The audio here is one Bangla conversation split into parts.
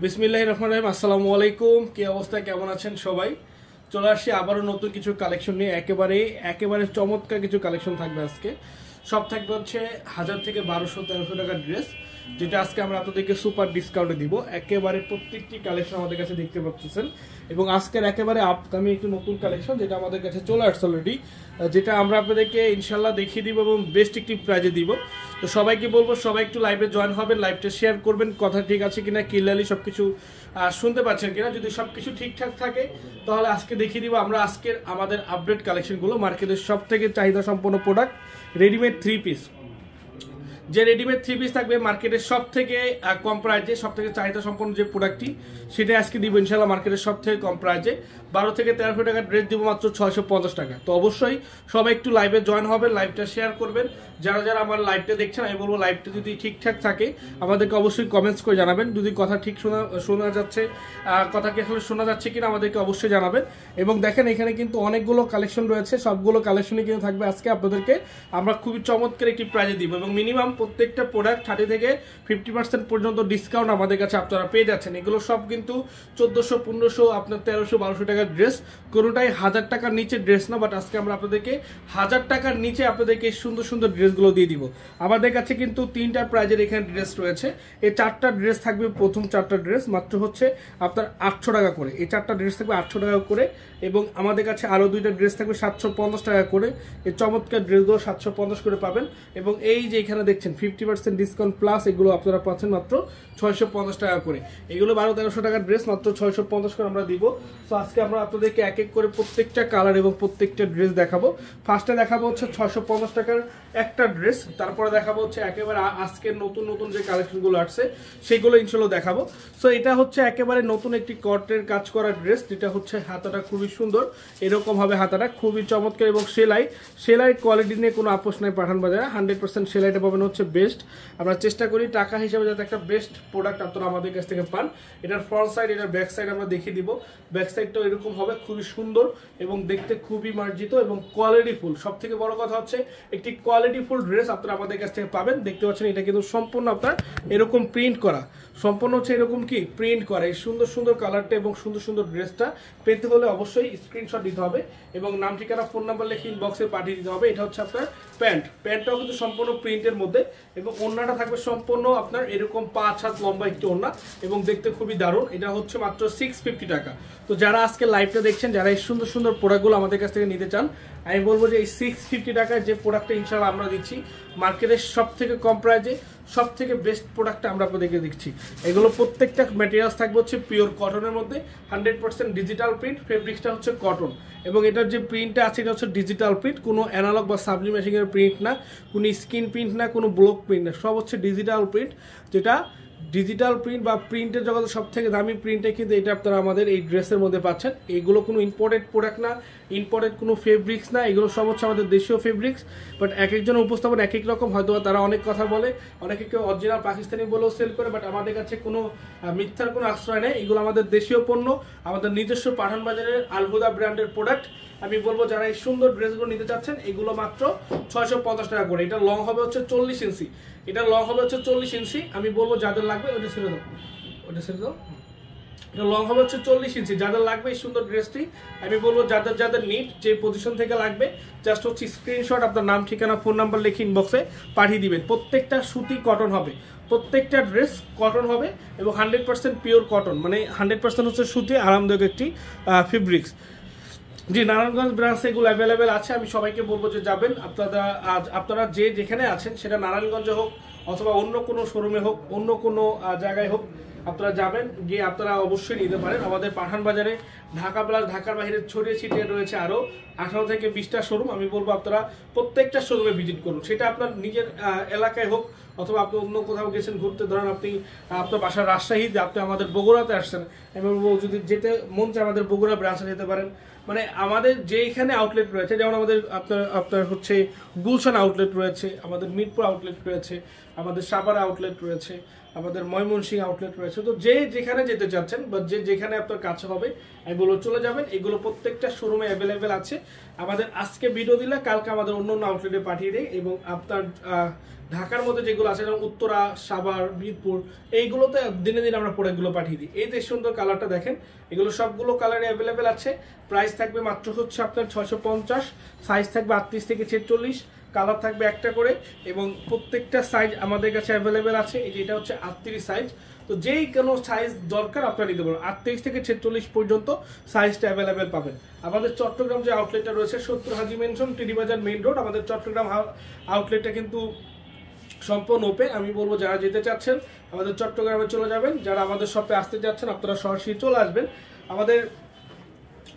বিসমিল্লাহির রহমানির রহিম। আসসালামু আলাইকুম। কি অবস্থা, কেমন আছেন সবাই? চলে আসছি আবারও নতুন কিছু কালেকশন নিয়ে। একেবারে চমৎকার কিছু কালেকশন থাকবে আজকে। সব থাকবে হচ্ছে 1000 থেকে 1200-1300 টাকার ড্রেস, যেটা আজকে আমরা আপনাদেরকে সুপার ডিসকাউন্টে দিব। একেবারে প্রত্যেকটি কালেকশন আমাদের কাছে দেখতে পাচ্ছেন, এবং আজকের একেবারে আপকামিং একটি নতুন কালেকশন যেটা আমাদের কাছে চলে আসছে অলরেডি, যেটা আমরা আপনাদেরকে ইনশাল্লাহ দেখিয়ে দিব এবং বেস্ট একটি প্রাইজে দিব। তো সবাইকে বলবো, সবাই একটু লাইভে জয়েন হবেন, লাইভটা শেয়ার করবেন, কথা ঠিক আছে কিনা, ক্লিয়ারলি সবকিছু শুনতে পাচ্ছেন কিনা। যদি সবকিছু ঠিকঠাক থাকে তাহলে আজকে দেখিয়ে দিব আমরা আজকের আমাদের আপডেট কালেকশনগুলো। মার্কেটের সব থেকে চাহিদা সম্পন্ন প্রোডাক্ট রেডিমেড 3 পিস, যে রেডিমেড 3 পিস থাকবে মার্কেটের সব থেকে কম প্রাইজে, সব থেকে চাহিদা সম্পন্ন যে প্রোডাক্টটি, সেটা আজকে দিব ইনশাল্লাহ মার্কেটের সব থেকে কম প্রাইজে। 12 থেকে 1300 টাকার ড্রেস দিব মাত্র 650 টাকা। তো অবশ্যই সবাই একটু লাইভে জয়েন হবেন, লাইভটা শেয়ার করবেন। যারা যারা আমার লাইভটা দেখছেন, আমি বলবো লাইভটা যদি ঠিকঠাক থাকে আমাদেরকে অবশ্যই কমেন্টস করে জানাবেন। যদি কথা ঠিক শোনা যাচ্ছে, কথা কি আসলে শোনা যাচ্ছে কিনা আমাদেরকে অবশ্যই জানাবেন। এবং দেখেন এখানে কিন্তু অনেকগুলো কালেকশন রয়েছে, সবগুলো কালেকশনই কিন্তু থাকবে আজকে আপনাদেরকে আমরা খুবই চমৎকার একটি প্রাইজে দিব। এবং মিনিমাম প্রত্যেকটা প্রোডাক্ট 30 থেকে 50% পর্যন্ত ডিসকাউন্ট আমাদের কাছে আপনারা পেয়ে যাচ্ছেন। এগুলো সব কিন্তু 1400, 1500, আপনার 1300, 1200 টাকার ড্রেস, কোনোটাই 1000 টাকার নিচে ড্রেস না। বাট আজকে আমরা আপনাদেরকে 1000 টাকার নিচে আপনাদেরকে সুন্দর সুন্দর ড্রেসগুলো দিয়ে দিব। আমাদের কাছে কিন্তু 3টা প্রাইজের এখানে ড্রেস রয়েছে। এই 4টা ড্রেস থাকবে, প্রথম 4টা ড্রেস মাত্র হচ্ছে আপনার 800 টাকা করে। এই 4টা ড্রেস থাকবে 800 টাকা করে, এবং আমাদের কাছে আরও 2টা ড্রেস থাকবে 750 টাকা করে। এই চমৎকার ড্রেসগুলো 750 করে পাবেন। এবং এই যে এখানে দেখছেন 50% ডিসকাউন্ট প্লাস, এগুলো আপনারা পাচ্ছেন মাত্র 650 টাকা করে। এগুলো 1200-1300 টাকার ড্রেস মাত্র 650 করে আমরা দিব। তো আজকে আমরা আপনাদেরকে এক এক করে প্রত্যেকটা কালার এবং প্রত্যেকটা ড্রেস দেখাবো। ফার্স্টে দেখাবো হচ্ছে 650 টাকার একটা ড্রেস, তারপরে দেখাবো হচ্ছে একেবারে আজকের নতুন নতুন যে কালেকশনগুলো আসছে সেগুলো ইনশাল্লাহ দেখাবো। সো এটা হচ্ছে একেবারে নতুন একটি কটের কাজ করা ড্রেস, যেটা হচ্ছে হাতাটা খুবই সুন্দর, এরকম হবে হাতাটা খুবই চমৎকার। এবং সেলাই কোয়ালিটি নিয়ে কোনো আপোষ নাই পাঠান বাজারে। 100% সেলাইটা পাবেন হচ্ছে বেস্ট। আমরা চেষ্টা করি টাকা হিসাবে যাতে একটা বেস্ট প্রোডাক্ট আপনারা আমাদের কাছ থেকে পান। এটার ফ্রন্ট সাইড, এটার ব্যাক সাইড আমরা দেখিয়ে দিব। ব্যাক সাইডটাও এরকম হবে, খুবই সুন্দর এবং দেখতে খুবই মার্জিত এবং কোয়ালিটিফুল। সব থেকে বড় কথা হচ্ছে একটি কোয়ালিটিফুল ড্রেস আপনারা আমাদের কাছ থেকে পাবেন। দেখতে পাচ্ছেন এটা কিন্তু সম্পূর্ণ আপনার এরকম প্রিন্ট করা, সম্পূর্ণ হচ্ছে এরকম কি প্রিন্ট করা। এই সুন্দর সুন্দর কালারটা এবং সুন্দর সুন্দর ড্রেসটা পেতে হলে অবশ্যই স্ক্রিনশট দিতে হবে এবং নাম, ঠিকানা, ফোন নাম্বার লিখে ইনবক্সে পাঠিয়ে দিতে হবে। এটা হচ্ছে আপনার প্যান্টটাও কিন্তু সম্পূর্ণ প্রিন্টের মধ্যে, এবং ওড়নাটা থাকবে সম্পূর্ণ আপনার এরকম 5 হাত লম্বা একটি ওড়না, এবং দেখতে খুবই দারুণ। এটা হচ্ছে মাত্র 650 টাকা। তো যারা আজকে লাইভটা দেখছেন, যারা এই সুন্দর সুন্দর প্রোডাক্টগুলো আমাদের কাছ থেকে নিতে চান, আমি বলবো যে এই 650 টাকায় যে প্রোডাক্টটা ইনশাল্লাহ আমরা দিচ্ছি মার্কেটের সব থেকে কম প্রাইজে, সব থেকে বেস্ট প্রোডাক্টটা আমরা আপনাদেরকে দিচ্ছি। এগুলো প্রত্যেকটা ম্যাটেরিয়ালস থাকবে হচ্ছে পিওর কটনের মধ্যে, 100% ডিজিটাল প্রিন্ট, ফেব্রিক্সটা হচ্ছে কটন, এবং এটার যে প্রিন্টটা আছে এটা হচ্ছে ডিজিটাল প্রিন্ট, কোনো অ্যানালগ বা সাবলিমেশনের প্রিন্ট না, কোনো স্ক্রিন প্রিন্ট না, কোনো ব্লক প্রিন্ট না, সব হচ্ছে ডিজিটাল প্রিন্ট। যেটা ডিজিটাল প্রিন্ট বা প্রিন্টের জগতে সব থেকে দামি প্রিন্টে কিন্তু এটা আপনারা আমাদের এই ড্রেসের মধ্যে পাচ্ছেন। এগুলো কোনো ইম্পোর্টেড প্রোডাক্ট না, ইম্পোর্টেড কোনো ফেব্রিক্স না, এগুলো সব হচ্ছে আমাদের দেশীয় ফেব্রিক্স। বাট এক একজনের উপস্থাপন এক এক রকম, হয়তো তারা অনেক কথা বলে, অনেকে কেউ অরিজিনাল পাকিস্তানি বলেও সেল করে, বাট আমাদের কাছে কোনো মিথ্যার কোনো আশ্রয় নেই। এগুলো আমাদের দেশীয় পণ্য, আমাদের নিজস্ব পাঠান বাজারের আলহুদা ব্র্যান্ডের প্রোডাক্ট। আমি বলবো যারা এই সুন্দর ড্রেসগুলো নিতে চাচ্ছেন, এগুলো মাত্র 650 টাকা করে। এটা লং হবে হচ্ছে 40 ইঞ্চি, এটা লং হবে হচ্ছে 40 ইঞ্চি। আমি বলবো যাদের লাগবে ওটা ছেড়ে দাও, ওটা ছেড়ে দাও। এটা লং হবে হচ্ছে 40 ইঞ্চি। যাদের লাগবে এই সুন্দর ড্রেসটি, আমি বলবো যাদের যাদের নিড, যে পজিশন থেকে লাগবে, জাস্ট হচ্ছে স্ক্রিনশট আপনার নাম, ঠিকানা, ফোন নাম্বার লিখে ইনবক্সে পাঠিয়ে দিবেন। প্রত্যেকটা সুতি কটন হবে, প্রত্যেকটা ড্রেস কটন হবে, এবং 100% পিওর কটন, মানে 100% হচ্ছে সুতি, আরামদায়ক একটি ফেব্রিক্স। জি, নারায়ণগঞ্জ ব্রাঞ্চে এগুলো অ্যাভেলেবেল আছে। আমি সবাইকে বলবো যে যাবেন, আপনারা যে যেখানে আছেন, সেটা নারায়ণগঞ্জে হোক অথবা অন্য কোনো শোরুমে হোক, অন্য কোনো জায়গায় হোক, আপনারা যাবেন, গিয়ে আপনারা অবশ্যই নিতে পারেন। আমাদের পাঠান বাজারে ঢাকা প্লাস ঢাকার বাইরে ছড়িয়ে ছিটিয়ে রয়েছে আরও 18 থেকে 20টা শোরুম। আমি বলবো আপনারা প্রত্যেকটা শোরুমে ভিজিট করুন, সেটা আপনার নিজের এলাকায় হোক অথবা আপনি অন্য কোথাও গেছেন ঘুরতে, ধরেন আপনি আপনার বাসার রাজশাহীতে, আপনি আমাদের বগুড়াতে আসছেন, আমি বলবো যদি যেতে মন চায় আমাদের বগুড়া ব্রাঞ্চে যেতে পারেন। মানে আমাদের যেখানে আউটলেট রয়েছে, যেমন আমাদের আপনার হচ্ছে গুলশান আউটলেট রয়েছে, আমাদের মিরপুর আউটলেট রয়েছে, আমাদের সাভার আউটলেট রয়েছে, আমাদের ময়মনসিংহ আউটলেট রয়েছে। তো যে যেখানে যেতে চাচ্ছেন বা যে যেখানে আপনার কাছে হবে এগুলো চলে যাবেন, এগুলো প্রত্যেকটা শোরুমে অ্যাভেলেবেল আছে। আমাদের আজকে ভিডিও দিলে কালকে আমাদের অন্য অন্য আউটলেটে পাঠিয়ে দেয়। এবং আপনার ঢাকার মধ্যে যেগুলো আছে যেমন উত্তরা, সাভার, মিরপুর, এইগুলোতে দিনে দিনে আমরা প্রোডাক্টগুলো পাঠিয়ে দিই। এই যে সুন্দর কালারটা দেখেন, এগুলো সবগুলো কালারে অ্যাভেলেবেল আছে। প্রাইস থাকবে মাত্র হচ্ছে আপনার 650, সাইজ থাকবে 38 থেকে 46, কালার থাকবে একটা করে এবং প্রত্যেকটা সাইজ আমাদের কাছে অ্যাভেলেবেল আছে। এই যে এটা হচ্ছে 38 সাইজ। তো যেই কোনো সাইজ দরকার আপনারা নিতে পারবেন, 38 থেকে 46 পর্যন্ত সাইজটা অ্যাভেলেবেল পাবেন। আমাদের চট্টগ্রাম যে আউটলেটটা রয়েছে 70 হাজি মেনশন, টিডি বাজার মেইন রোড, আমাদের চট্টগ্রাম আউটলেটটা কিন্তু সম্পূর্ণ ওপেন। আমি বলবো যারা যেতে চাচ্ছেন আমাদের চট্টগ্রামে চলে যাবেন, যারা আমাদের শপে আসতে যাচ্ছেন আপনারা সরাসরি চলে আসবেন। আমাদের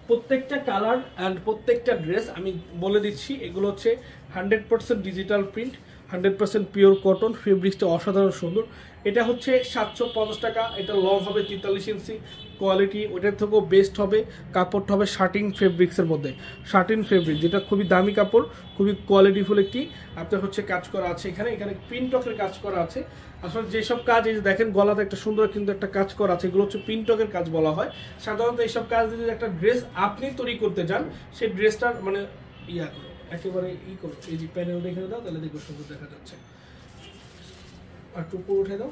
প্রত্যেকটা কালার অ্যান্ড প্রত্যেকটা ড্রেস আমি বলে দিচ্ছি, এগুলো হচ্ছে 100% ডিজিটাল প্রিন্ট, 100% পিওর কটন, ফেব্রিক্সটা অসাধারণ সুন্দর। এটা হচ্ছে 750 টাকা। এটা লং হবে 43 ইঞ্চি, কোয়ালিটি ওটার থেকেও বেস্ট হবে। কাপড়টা হবে শার্টিং ফেব্রিক্সের মধ্যে, শার্টিং ফেব্রিক যেটা খুবই দামি কাপড়, খুবই কোয়ালিটিফুল একটি আপনার হচ্ছে কাজ করা আছে। এখানে এখানে প্রিন্টকের কাজ করা আছে। আসলে যেসব কাজ এই যে দেখেন গলাতে একটা সুন্দর কিন্তু একটা কাজ করা আছে, এগুলো হচ্ছে প্রিন্টকের কাজ বলা হয়। সাধারণত এইসব কাজ যদি একটা ড্রেস আপনি তৈরি করতে যান, সেই ড্রেসটার মানে ইয়া করো একেবারে করো, এই যে প্যানেল দেখে দাও তাহলে দেখো সুন্দর দেখা যাচ্ছে। আর টুকু উঠে দাও।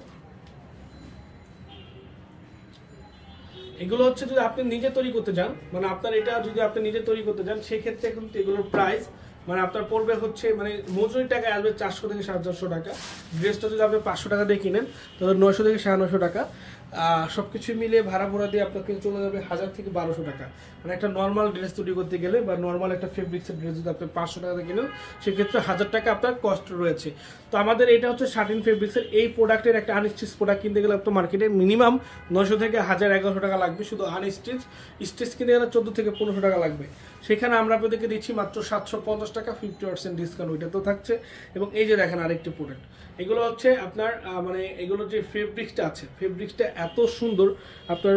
এগুলো হচ্ছে যদি আপনি নিজে তৈরি করতে যান, মানে আপনার এটা যদি আপনি নিজে তৈরি করতে যান সেক্ষেত্রে কিন্তু এগুলোর প্রাইস মানে আপনার পড়বে হচ্ছে মানে মজুরি টাকা আসবে 400 থেকে 450 টাকা। ড্রেসটা যদি আপনি 500 টাকা দিয়ে কিনেন তাহলে 900 থেকে 950 টাকা। সবকিছু মিলিয়ে ভাড়া দিয়ে আপনাকে চলে যাবে 1000 থেকে 1200 টাকা। মানে একটা নর্মাল ড্রেস তৈরি করতে গেলে বা নর্মাল একটা ফেব্রিক্সের ড্রেস যদি আপনি 500 টাকা দিয়ে কিনেন সেক্ষেত্রে 1000 টাকা আপনার কস্ট রয়েছে। তো আমাদের এটা হচ্ছে শার্টিন ফেব্রিক্সের এই প্রোডাক্টের একটা আনস্টিচ প্রোডাক্ট কিনতে গেলে আপনার মার্কেটে মিনিমাম 900 থেকে 1100 টাকা লাগবে শুধু আনস্টিচ। স্টিচ কিনতে গেলে 14 থেকে 1500 টাকা লাগবে। সেখানে আমরা আপনাদেরকে দিচ্ছি মাত্র 750 টাকা, 50% ডিসকাউন্ট ওইটা তো থাকছে। এবং এই যে দেখেন আরেকটি প্রোডাক্ট, এগুলো হচ্ছে আপনার মানে এগুলোর যে ফেব্রিক্সটা আছে ফেব্রিক্সটা এত সুন্দর। আপনার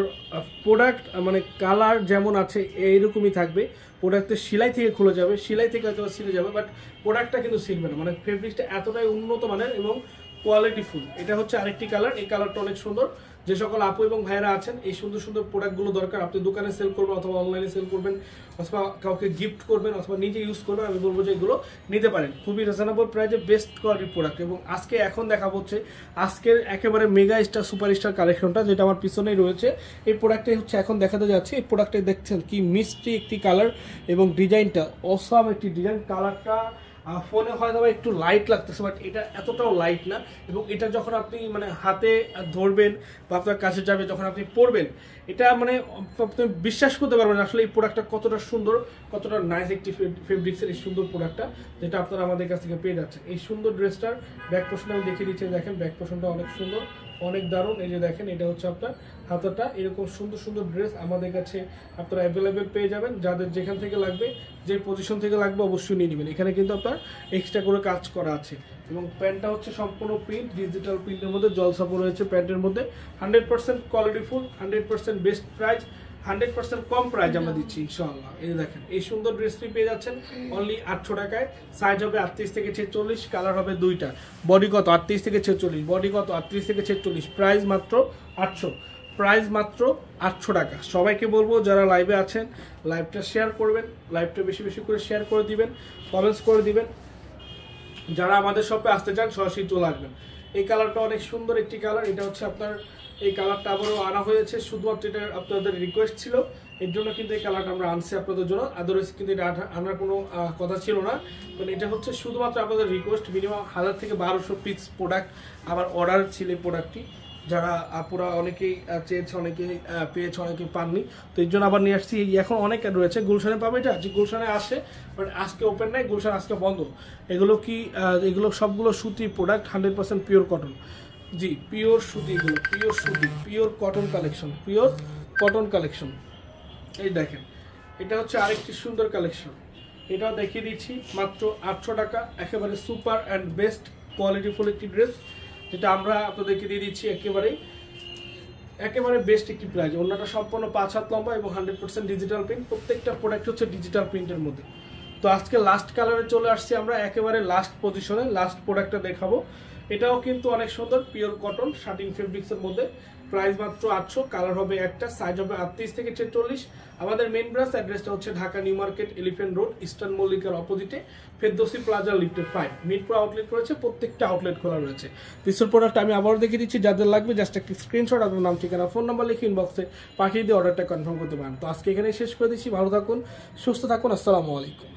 প্রোডাক্ট মানে কালার যেমন আছে এইরকমই থাকবে, প্রোডাক্টের সেলাই থেকে খুলে যাবে, সেলাই থেকে হয়তো ছিঁড়ে যাবে, বাট প্রোডাক্টটা কিন্তু ছিঁড়বে না। মানে ফেব্রিক্সটা এতটাই উন্নত মানের এবং কোয়ালিটিফুল। এটা হচ্ছে আরেকটি কালার, এই কালারটা অনেক সুন্দর। যে সকল আপু এবং ভাইরা আছেন এই সুন্দর সুন্দর প্রোডাক্টগুলো দরকার, আপনি দোকানে সেল করবেন অথবা অনলাইনে সেল করবেন অথবা কাউকে গিফট করবেন অথবা নিজে ইউজ করবেন, আমি বলবো যে এগুলো নিতে পারেন। খুবই রিজনেবল প্রাইসে বেস্ট কোয়ালিটির প্রোডাক্ট। এবং আজকে এখন দেখা হচ্ছে আজকের একেবারে মেগা স্টার সুপার স্টার কালেকশনটা যেটা আমার পিছনেই রয়েছে, এই প্রোডাক্টটাই হচ্ছে এখন দেখাতে যাচ্ছে। এই প্রোডাক্টে দেখছেন কি মিষ্টি একটি কালার এবং ডিজাইনটা অসাম একটি ডিজাইন। কালারটা ফোনে হয়তো একটু লাইট লাগতেছে বাট এটা এতটাও লাইট না। এবং এটা যখন আপনি মানে হাতে ধরবেন বা আপনার কাছে যাবে যখন আপনি পরবেন, এটা মানে আপনি বিশ্বাস করতে পারবেন আসলে এই প্রোডাক্টটা কতটা সুন্দর, কতটা নাইস একটি ফেব্রিক্সের এই সুন্দর প্রোডাক্টটা যেটা আপনারা আমাদের কাছ থেকে পেয়ে যাচ্ছেন। এই সুন্দর ড্রেসটার ব্যাক পোর্শন আমি দেখিয়ে দিচ্ছি, দেখেন ব্যাক পোর্শনটা অনেক সুন্দর, অনেক দারুণ। এই যে দেখেন এটা হচ্ছে আপনার হাতাটা। এরকম সুন্দর সুন্দর ড্রেস আমাদের কাছে আপনারা অ্যাভেলেবেল পেয়ে যাবেন। যাদের যেখান থেকে লাগবে, যে পজিশন থেকে লাগবে অবশ্যই নিয়ে নেবেন। এখানে কিন্তু আপনার এক্সট্রা করে কাজ করা আছে। এবং প্যান্টটা হচ্ছে সম্পূর্ণ প্রিন্ট, ডিজিটাল প্রিন্টের মধ্যে জলসাপো রয়েছে প্যান্টের মধ্যে। 100% কোয়ালিটিফুল, 100% বেস্ট প্রাইস, 100% কম প্রাইস আমরা দিচ্ছি ইনশাআল্লাহ। এই দেখেন এই সুন্দর ড্রেসটি পেয়ে যাচ্ছেন অনলি 800 টাকায়। সাইজ হবে 38 থেকে 46, কালার হবে দুইটা। বডি কত 38 থেকে 46, বডি কত 38 থেকে 46, প্রাইস মাত্র 800, প্রাইস মাত্র 800 টাকা। সবাইকে বলবো যারা লাইভে আছেন লাইভটা শেয়ার করবেন, লাইভটা বেশি বেশি করে শেয়ার করে দিবেন, কমেন্টস করে দিবেন। যারা আমাদের শপে আসতে চান সরাসরি চলে আসবেন। এই কালারটা অনেক সুন্দর একটি কালার। এটা হচ্ছে আপনার এই কালারটা আবারও আনা হয়েছে, শুধুমাত্র এটা আপনাদের রিকোয়েস্ট ছিল এর জন্য কিন্তু এই কালারটা আমরা আনছি আপনাদের জন্য। আদারওয়াইজ কিন্তু এটা আনার কোনো কথা ছিল না, কারণ এটা হচ্ছে শুধুমাত্র আপনাদের রিকোয়েস্ট। মিনিমাম 1000 থেকে 1200 পিস প্রোডাক্ট আমার অর্ডার ছিল এই প্রোডাক্টটি, যারা আপুরা অনেকেই চেয়েছে, অনেকেই পেয়েছে, অনেকেই পাননি। তো এই জন্য আবার নিয়ে আসছি। এখন অনেক রয়েছে, গুলশানে পাবে এটা, যে গুলশানে আসে বাট আজকে ওপেন নাই, গুলশান আজকে বন্ধ। এগুলো কি এগুলো সবগুলো সুতি প্রোডাক্ট, 100% পিওর কটন। জি পিওর সুতি, এগুলো পিওর সুতি, pure cotton collection, pure cotton collection. এই দেখেন এটা হচ্ছে আরেকটি সুন্দর কালেকশন, এটাও দেখিয়ে দিচ্ছি মাত্র 800 টাকা। একেবারে সুপার অ্যান্ড বেস্ট কোয়ালিটিফুল একটি ড্রেস যেটা আমরা আপনাদেরকে দিয়ে দিচ্ছি একেবারে বেস্ট একটি প্রাইস। অন্যটা সম্পূর্ণ 5 হাত লম্বা এবং 100% ডিজিটাল প্রিন্ট, প্রত্যেকটা প্রোডাক্ট হচ্ছে ডিজিটাল প্রিন্টের মধ্যে। তো আজকে লাস্ট কালারে চলে আসছি আমরা, একেবারে লাস্ট পজিশনে লাস্ট প্রোডাক্টটা দেখাবো। এটাও কিন্তু অনেক সুন্দর, পিওর কটন শার্টিং ফেব্রিক্সের মধ্যে। প্রাইস মাত্র 800, কালার হবে একটা, সাইজ হবে 38 থেকে 46। আমাদের মেইন ব্রাঞ্চ অ্যাড্রেসটা হচ্ছে Dhaka New Market, Elephant Road, Eastern মল্লিকার অপোজিটে, ফেরদৌসি প্লাজা লিফটেড 5। মিরপুর আউটলেট রয়েছে, প্রত্যেকটা আউটলেট খোলা রয়েছে। পিসের প্রোডাক্ট আমি আবারও দেখিয়ে দিচ্ছি, যাদের লাগবে জাস্ট একটি স্ক্রিনশট, আপনার নাম, ঠিকানা, ফোন নাম্বার লিখে ইনবক্সে পাঠিয়ে দিয়ে অর্ডারটা কনফার্ম করতে পারেন। তো আজকে এখানে শেষ করে দিচ্ছি, ভালো থাকুন, সুস্থ থাকুন, আসসালামু আলাইকুম।